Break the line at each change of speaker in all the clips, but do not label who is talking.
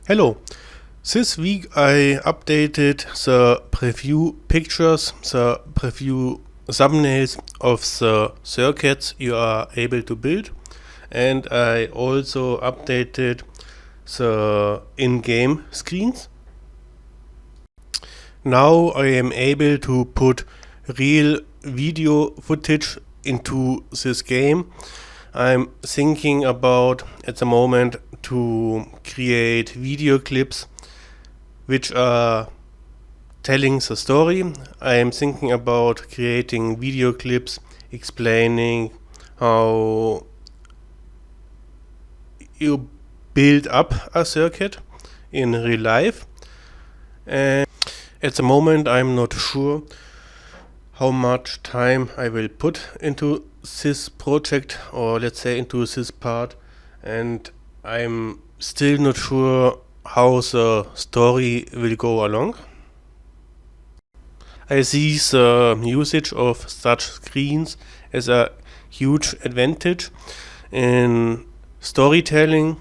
Hello. This week I updated the preview pictures, the preview thumbnails of the circuits you are able to build, and I also updated the in-game screens. Now I am able to put real video footage into this game. I'm thinking about at the moment to create video clips which are telling the story. I am thinking about creating video clips explaining how you build up a circuit in real life. And at the moment I'm not sure how much time I will put into this project, or let's say into this part, and I'm still not sure how the story will go along. I see the usage of such screens as a huge advantage in storytelling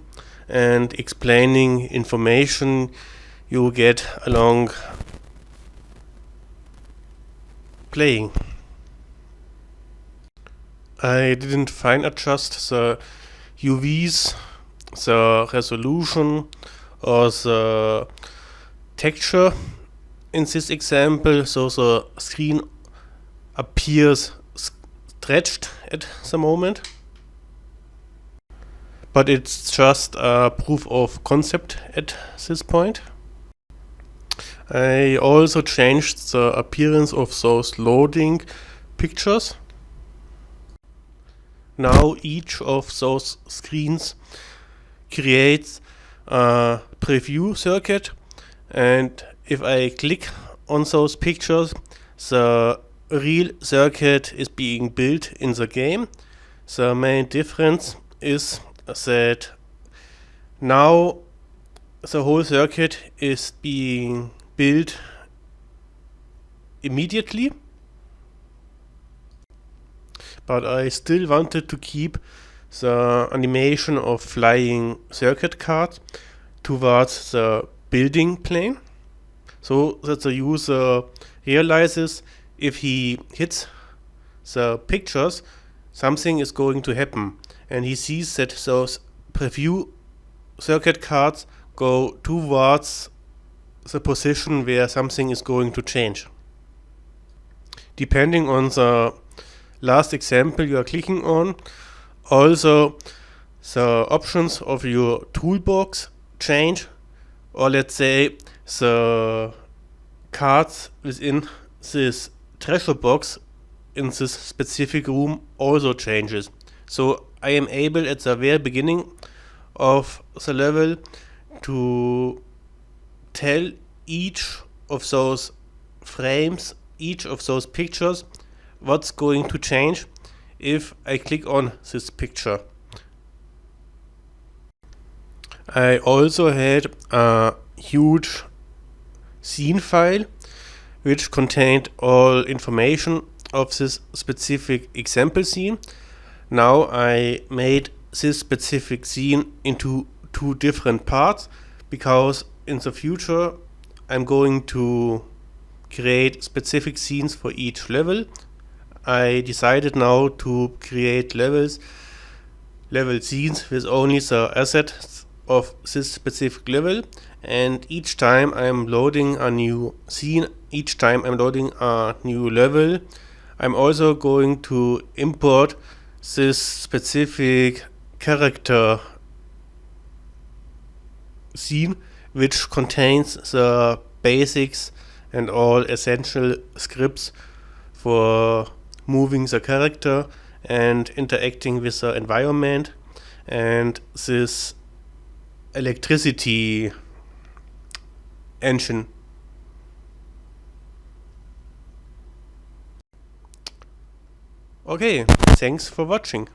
and explaining information you get along playing. I didn't fine adjust the UVs, the resolution or the texture in this example, so the screen appears stretched at the moment. But it's just a proof of concept at this point. I also changed the appearance of those loading pictures. Now each of those screens creates a preview circuit, and if I click on those pictures, the real circuit is being built in the game. The main difference is that now the whole circuit is being built immediately, but I still wanted to keep the animation of flying circuit cards towards the building plane, so that the user realizes if he hits the pictures, something is going to happen, and he sees that those preview circuit cards go towards the position where something is going to change. Depending on the last example you are clicking on, also the options of your toolbox change, or let's say the cards within this treasure box in this specific room also changes. So I am able at the very beginning of the level to tell each of those frames, each of those pictures, what's going to change if I click on this picture. I also had a huge scene file which contained all information of this specific example scene. Now I made this specific scene into two different parts, because in the future I'm going to create specific scenes for each level. I decided now to create level scenes with only the assets of this specific level, and each time I'm loading a new scene, each time I'm loading a new level, I'm also going to import this specific character scene, which contains the basics and all essential scripts for moving the character and interacting with the environment, and this electricity engine. Okay, thanks for watching.